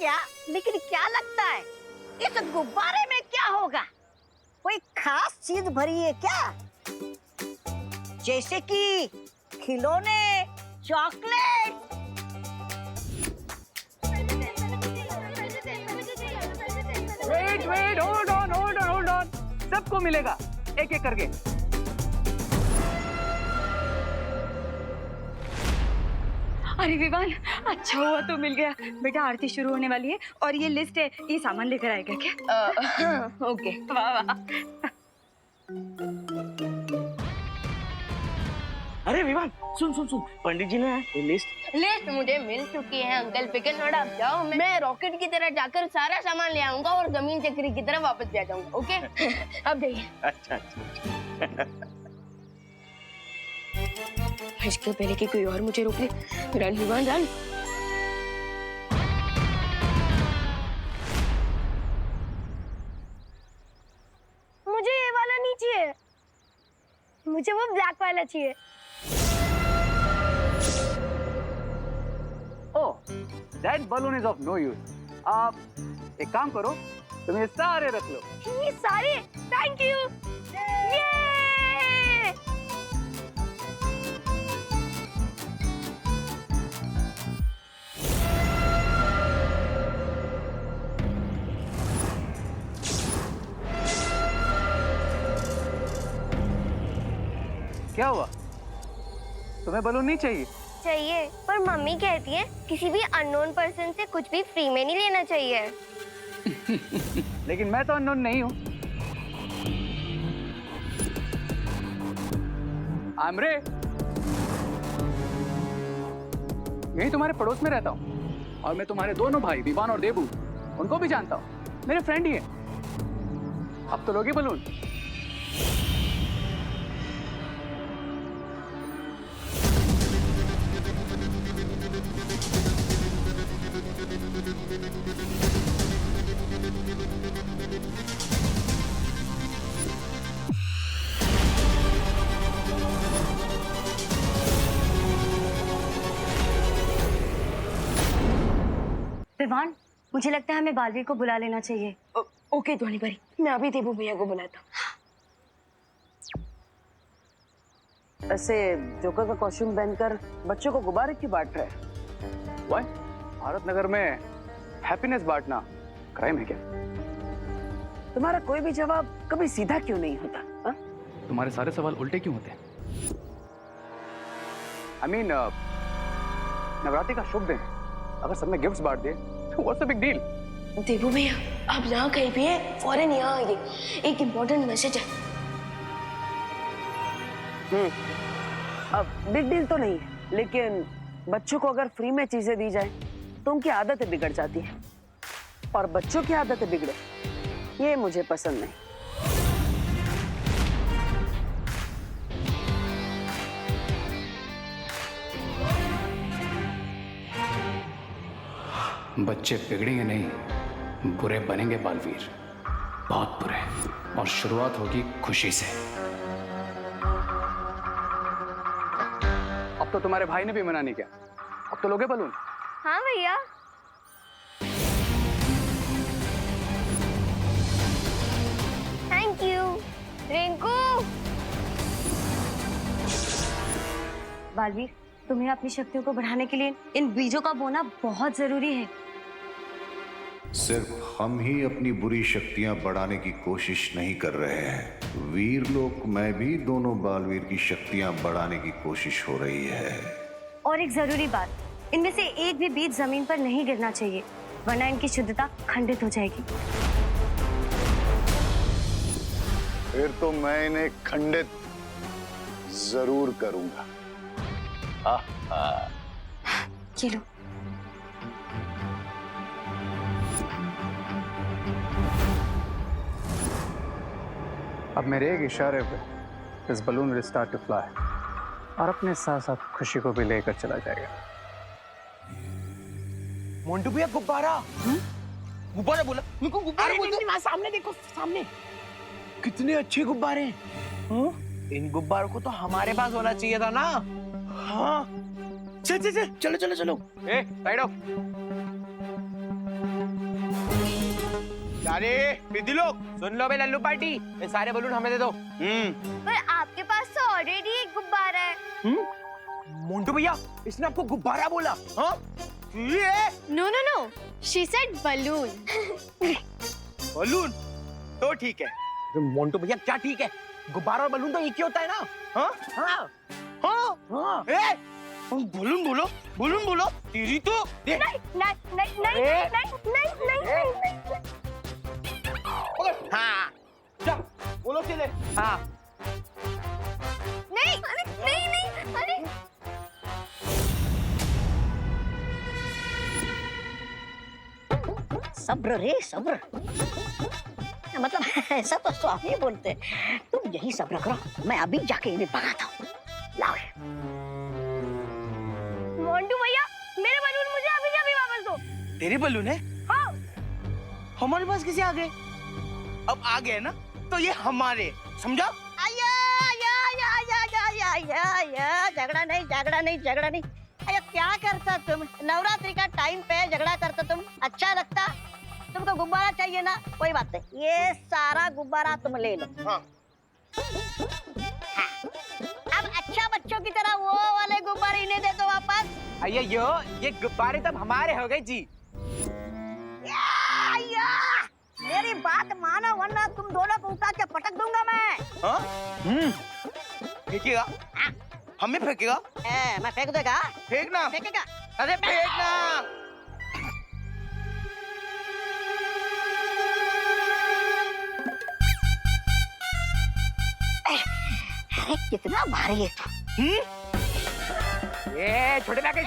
भैया, लेकिन क्या लगता है इस गुब्बारे में क्या होगा? कोई खास चीज भरी है क्या? जैसे कि खिलौने, चॉकलेट? Wait, hold on. सबको मिलेगा एक एक करके। अरे विवान, अच्छा हुआ तो मिल गया। बेटा आरती शुरू होने वाली है और ये लिस्ट है, ये सामान लेकर आएगा क्या? ओके। वाह वाह। अरे विवान, सुन, पंडित जी ने ये लिस्ट मुझे मिल चुकी है अंकल, फिकर नॉट, आप जाओ। मैं रॉकेट की तरह जाकर सारा सामान ले आऊंगा और जमीन चक्री की तरह वापस भी आ जाऊंगा। ओके? अब जाइए। अच्छा। इसके पहले कि कोई और मुझे रोक ले। Run Vivaan run. मुझे ये वाला नहीं चाहिए, मुझे वो ब्लैक वाला चाहिए। ओह, that balloon is of no use. आप एक काम करो, तुम ये सारे रख लो। ये सारे? Thank you. ये क्या हुआ? तुम्हें बलून नहीं चाहिए? चाहिए, पर मम्मी कहती है किसी भी अननोन पर्सन से कुछ भी फ्री में नहीं लेना चाहिए। लेकिन मैं तो अननोन नहीं हूँ। आमरे, यही तुम्हारे पड़ोस में रहता हूँ और मैं तुम्हारे दोनों भाई विवान और देबू, उनको भी जानता हूँ, मेरे फ्रेंड ही है। अब तो लोगे बलून? विवान, मुझे लगता है हमें बालवीर को बुला लेना चाहिए। ओके धोनी भाई, मैं अभी देबू भैया को बुलाता हूँ। ऐसे जोकर का कॉस्ट्यूम पहनकर बच्चों को गुब्बारे क्यों बांट रहे हैं? वाह, भारत नगर में हैप्पीनेस बांटना क्राइम है क्या? तुम्हारा कोई भी जवाब कभी सीधा क्यों नहीं होता? हा? तुम्हारे सारे सवाल उल्टे क्यों होते हैं? I mean, नवरात्रि का शुभ दिन है, अगर सब में गिफ्ट्स बांट दिए तो व्हाट्स द बिग डील? देबू भैया, आप यहाँ कहीं भी हैं, फौरन यहाँ आइए, एक इम्पोर्टेंट मैसेज है। अब बिग डील तो नहीं है, लेकिन बच्चों को अगर फ्री में चीजें दी जाए तो उनकी आदतें बिगड़ जाती है, और बच्चों की आदतें बिगड़े ये मुझे पसंद नहीं। बच्चे बिगड़ेंगे नहीं, बुरे बनेंगे बालवीर, बहुत बुरे। और शुरुआत होगी खुशी से। अब तो तुम्हारे भाई ने भी मना नहीं किया, अब तो लोगे बलून? हाँ भैया। Thank you Rinku. बालवीर, तुम्हें अपनी शक्तियों को बढ़ाने के लिए इन बीजों का बोना बहुत जरूरी है। सिर्फ हम ही अपनी बुरी शक्तियां बढ़ाने की कोशिश नहीं कर रहे हैं, वीर लोक में भी दोनों बालवीर की शक्तियां बढ़ाने की कोशिश हो रही है। और एक जरूरी बात, इनमें से एक भी बीज जमीन पर नहीं गिरना चाहिए, वरना इनकी शुद्धता खंडित हो जाएगी। फिर तो मैं इन्हें खंडित जरूर करूंगा। ये लो। अब मेरे एक इशारे पे इस balloon will start to fly और अपने साथ साथ खुशी को भी लेकर चला जाएगा। मोंटू भैया, गुब्बारा। गुब्बारा बोला, मेरे को गुब्बारा बोलते। वहां सामने देखो, सामने कितने अच्छे गुब्बारे हैं। इन गुब्बारों को तो हमारे पास होना चाहिए था ना। हाँ, चल चलो। ए, साइड ऑफ। अरे विधि लोग सुन लो बे लल्लू पार्टी, ये सारे बलून हमें दे दो। पर आपके पास तो ऑलरेडी एक गुब्बारा है। मोंटू भैया, इसने आपको गुब्बारा बोला? हाँ? ये no no no, she said balloon. Balloon तो ठीक है। तो मोंटू भैया क्या ठीक है? गुब्बारा और बलून तो एक ही होता है ना? हाँ हाँ हाँ हाँ। बलून बोलो, बलून बोलो। तेरी तो नहीं नहीं नहीं नहीं नहीं नहीं नहीं। हाँ चल बोलो चले। हाँ नहीं नहीं नहीं अरे सब्र रे सब्र, मतलब ऐसा तो स्वामी बोलते, तुम यही सब्र करो, मैं अभी जाके इन्हें भगाता हूँ। लाओ। मोंटू भैया, मेरे बलून मुझे अभी के अभी वापस दो। तेरे बलून है? हाँ। हमारे पास कैसे आ गए? अब आ गए ना तो ये हमारे, समझा? आया आया आया आया आया आया आया, झगड़ा नहीं झगड़ा नहीं झगड़ा नहीं। अरे क्या करता तुम, नवरात्रि का टाइम पे झगड़ा करता तुम, अच्छा लगता? तुमको गुब्बारा चाहिए ना, कोई बात नहीं, ये सारा गुब्बारा तुम ले लो। हाँ। हाँ। अब अच्छा बच्चों की तरह वो वाले गुब्बारे इन्हें दे दो वापस। अये ये गुब्बारे तब हमारे हो गए जी। या, मेरी बात मानो वरना तुम दोनों को उठा के पटक दूंगा मैं। हाँ? फेंकेगा? हाँ। हमें फेंकेगा? मैं फेंक देगा? फेंकना। फेंकेगा? अरे फेंकना। अरे कितना भारी है तू। ये छोटे लाके।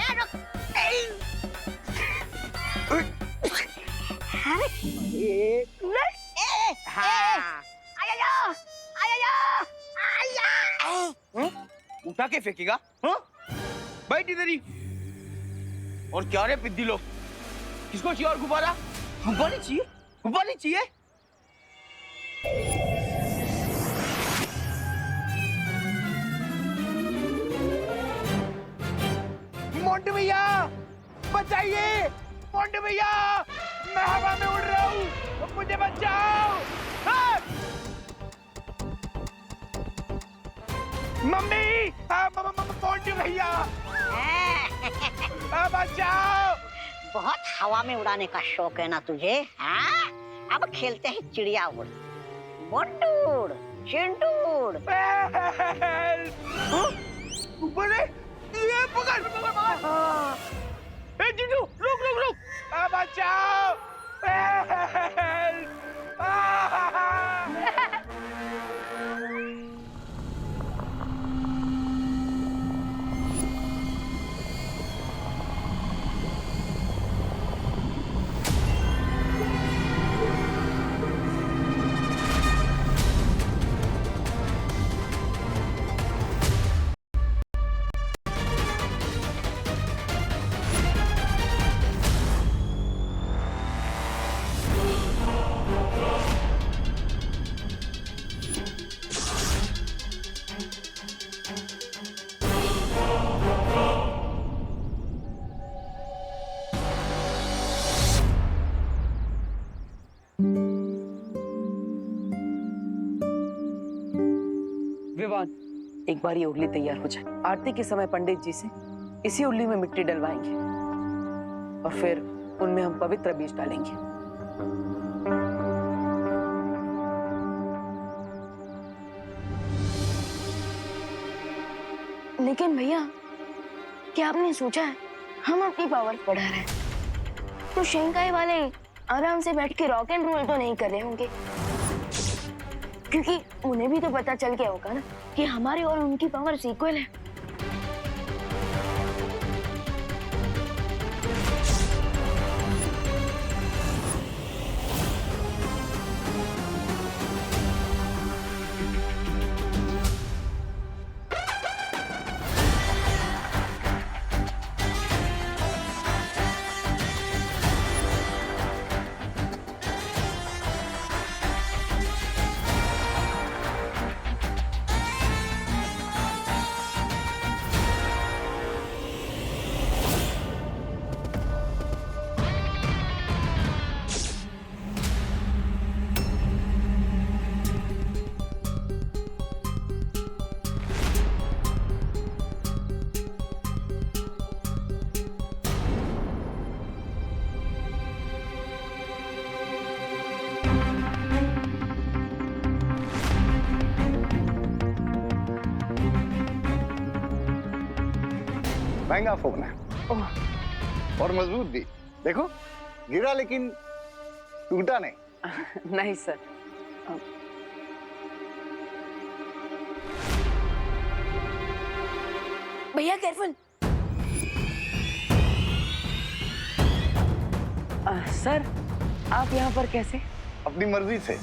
उठा के फेंकेगा? हाँ? बैठ इधर ही। और क्या रे पिद्दी लोग, किसको चाहिए और गुब्बारा? गुब्बारे चाहिए? गुब्बारे चाहिए? मोंटू भैया बचाइए, मोंटू भैया मैं हवा में उड़ रहा हूँ, मुझे बचाओ। हाँ! मम्मी, मोंटू भैया बचाओ। बहुत हवा में उड़ाने का शौक है ना तुझे? हाँ? अब खेलते हैं चिड़िया उड़, मोंटू उड़, चिंटू उड़। गुब्बारे ये पकड़। ए चिंटू रुक रुक रुक, बचाओ। एक बार ये उर्ली तैयार हो जाए, आरती के समय पंडित जी से इसी उर्ली में मिट्टी डलवाएंगे और फिर उनमें हम पवित्र बीज डालेंगे। लेकिन भैया, क्या आपने सोचा है हम अपनी पावर बढ़ा रहे हैं तो शेंकाई वाले आराम से बैठ के रॉक एंड रोल तो नहीं कर रहे होंगे, क्योंकि उन्हें भी तो पता चल गया होगा ना कि हमारी और उनकी पावर इक्वल है। महंगा फोन है ओह और मजबूत भी। देखो गिरा लेकिन टूटा नहीं। नहीं सर। भैया केयरफुल। सर आप यहाँ पर कैसे? अपनी मर्जी से।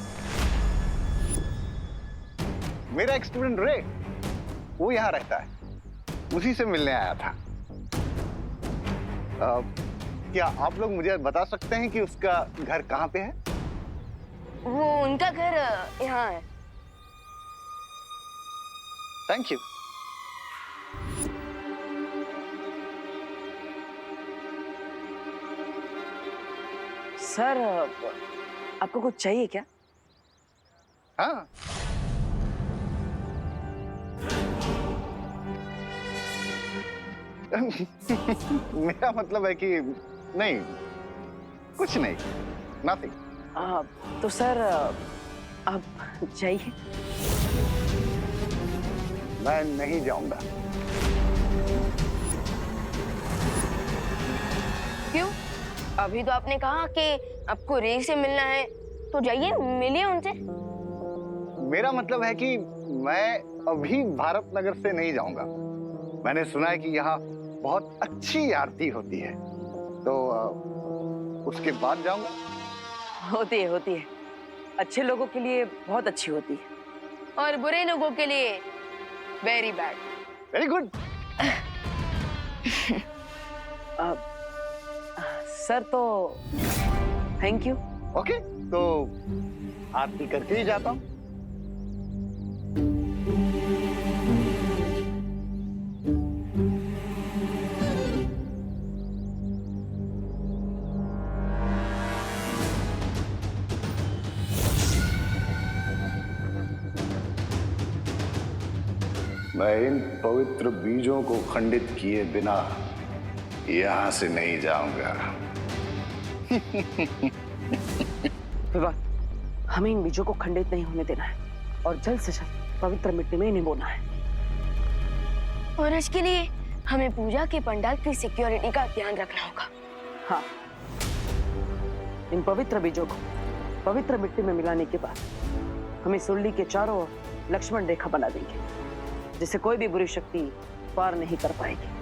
मेरा एक स्टूडेंट रे, वो यहाँ रहता है, उसी से मिलने आया था। क्या आप लोग मुझे बता सकते हैं कि उसका घर कहाँ पे है? वो उनका घर यहाँ है। Thank you. सर आपको कुछ चाहिए क्या? हाँ, मेरा मतलब है कि नहीं, कुछ नहीं, नथिंग। तो सर आप जाइए। मैं नहीं जाऊंगा। क्यों? अभी तो आपने कहा कि आपको रे से मिलना है, तो जाइए मिलिए उनसे। मेरा मतलब है कि मैं अभी भारत नगर से नहीं जाऊंगा। मैंने सुना है कि यहाँ बहुत अच्छी आरती होती है, तो उसके बाद जाऊंगा। होती है। अच्छे लोगों के लिए बहुत अच्छी होती है और बुरे लोगों के लिए very bad. Very good. Sir तो थैंक यू। ओके, तो आरती करके ही जाता हूँ। मैं इन पवित्र बीजों को खंडित किए बिना यहां से नहीं जाऊंगा। विवाह, हमें इन बीजों को खंडित नहीं होने देना है और जल्द से जल्द पवित्र मिट्टी में इन्हें बोना है। और इसके लिए हमें पूजा के पंडाल की सिक्योरिटी का ध्यान रखना होगा। हाँ, इन पवित्र बीजों को पवित्र मिट्टी में मिलाने के बाद हम इस सुरली के चारों ओर लक्ष्मण रेखा बना देंगे, जिसे कोई भी बुरी शक्ति पार नहीं कर पाएगी।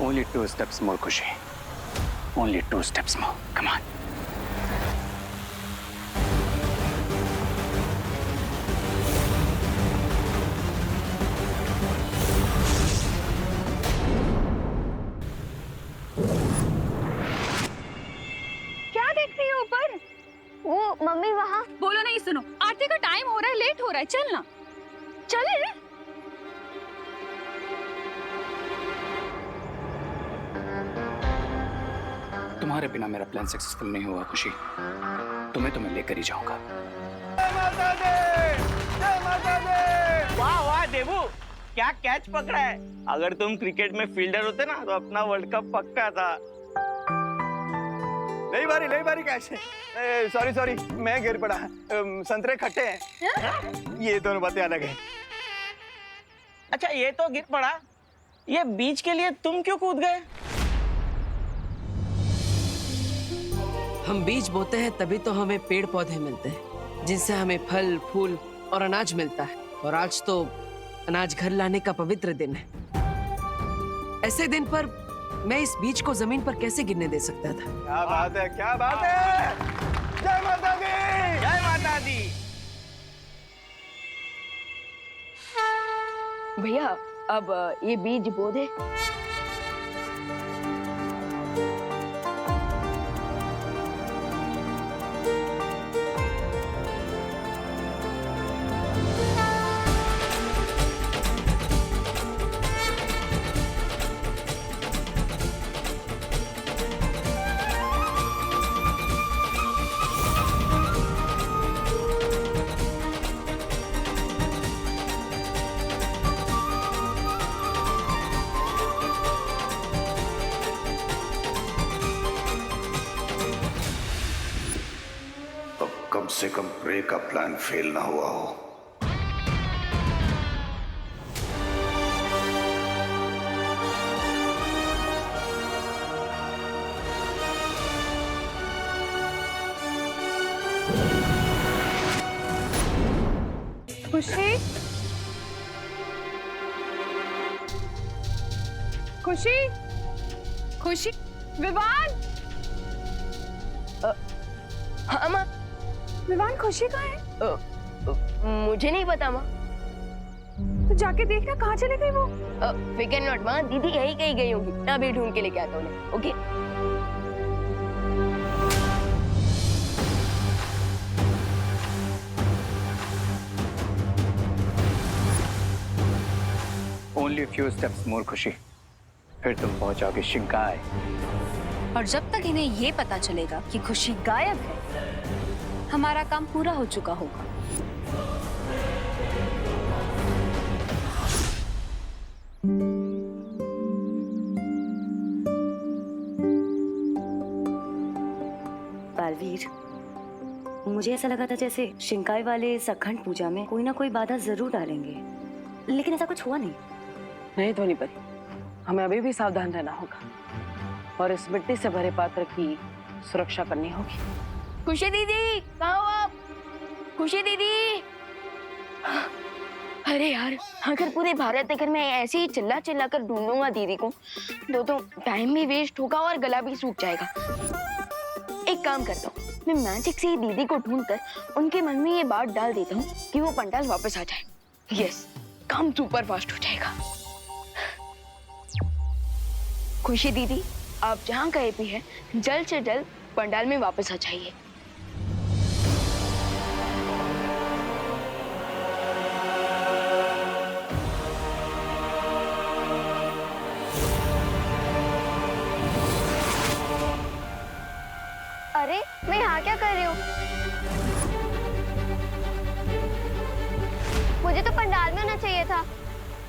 Only 2 steps more, Kushi. Only 2 steps more. Come on. क्या देख रही हो ऊपर? वो मम्मी वहाँ। बोलो नहीं, सुनो, आरती का टाइम हो रहा है, लेट हो रहा है, चलना। चले। तुम्हारे बिना मेरा प्लान सक्सेसफुल नहीं हुआ, खुशी। तुम्हें तो मैं लेकर ही जाऊंगा। वाह वाह देवू, क्या कैच पकड़ा है। अगर तुम क्रिकेट में फील्डर होते ना तो अपना वर्ल्ड कप पक्का था। नहीं बारी कैसे? सॉरी, मैं गिर पड़ा। संतरे खट्टे हैं। ये दोनों बातें अलग हैं। अच्छा, ये तो गिर पड़ा, ये बीच के लिए तुम क्यों कूद गए? हम बीज बोते हैं तभी तो हमें पेड़ पौधे मिलते हैं, जिनसे हमें फल फूल और अनाज मिलता है। और आज तो अनाज घर लाने का पवित्र दिन है। ऐसे दिन पर मैं इस बीज को जमीन पर कैसे गिरने दे सकता था? क्या बात है, क्या बात है। जय माता दी। जय माता दी। भैया अब ये बीज बो दे। से कम प्रे का प्लान फेल ना हुआ हो। खुशी, खुशी, खुशी, विवान, हाँ माँ। विवान खुशी कहाँ है? मुझे नहीं पता माँ। तो जाके देखना कहाँ चली गई वो। फिकर नॉट माँ, दीदी यही कहीं गई होगी। मैं अभी ढूंढ के लेके आता हूँ उन्हें, ओके? ओनली फ्यू स्टेप्स मोर खुशी, फिर तुम पहुंचोगे शिंकाई। और जब तक इन्हें ये पता चलेगा कि खुशी गायब है, हमारा काम पूरा हो चुका होगा। बालवीर, मुझे ऐसा लगा था जैसे शिंकाई वाले इस अखंड पूजा में कोई ना कोई बाधा जरूर डालेंगे, लेकिन ऐसा कुछ हुआ नहीं। नहीं ध्वनि परी, हमें अभी भी सावधान रहना होगा और इस मिट्टी से भरे पात्र की सुरक्षा करनी होगी। खुशी दीदी, कहाँ हो आप? खुशी दीदी! अरे यार, अगर पूरे भारत नगर में ऐसे ही चिल्ला चिल्ला कर ढूंढूंगा दीदी को तो टाइम भी वेस्ट होगा और गला भी सूख जाएगा। एक काम करता हूँ, मैं मैजिक से ही दीदी को ढूंढकर उनके मन में ये बात डाल देता हूँ कि वो पंडाल वापस आ जाए। यस, काम सुपर फास्ट हो जाएगा। खुशी दीदी, आप जहाँ कहीं भी हैं, जल्द से जल्द पंडाल में वापस आ जाइए। अरे, मैं यहाँ क्या कर रही हूँ? मुझे तो पंडाल में होना चाहिए था।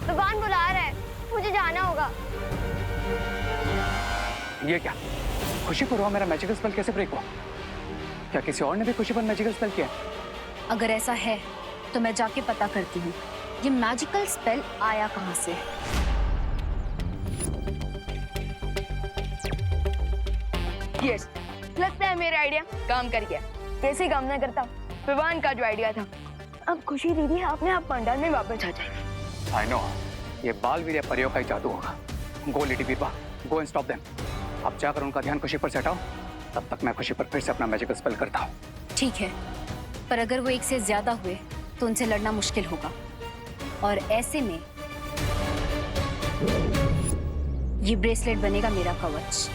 भगवान बुला रहा है, मुझे जाना होगा। ये क्या? खुशी पर हुआ मेरा मैजिकल स्पेल कैसे ब्रेक हुआ? क्या किसी और ने भी खुशी पर मैजिकल स्पेल किया? अगर ऐसा है तो मैं जाके पता करती हूँ ये मैजिकल स्पेल आया कहाँ से। यस, लगता है मेरा आइडिया काम कर गया। कैसे काम ना करता, विवान का जो आइडिया था। अब खुशी दीदी आपने आप पंडाल में वापस आ जाएगी। आई नो, ये बालवीर या परियों का ही जादू होगा। गो लेडी बीरबा, गो एंड स्टॉप देम। अब जाकर उनका ध्यान खुशी पर से हटाओ, तब तक मैं खुशी पर फिर से अपना मैजिकल स्पेल करता हूँ। ठीक है, पर अगर वो एक से ज्यादा हुए तो उनसे लड़ना मुश्किल होगा, और ऐसे में ये ब्रेसलेट बनेगा मेरा कवच।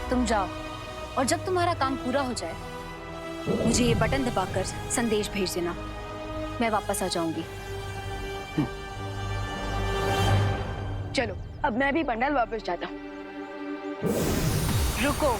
तुम जाओ, और जब तुम्हारा काम पूरा हो जाए मुझे ये बटन दबाकर संदेश भेज देना, मैं वापस आ जाऊंगी। चलो, अब मैं भी पंडाल वापस जाता हूँ। रुको,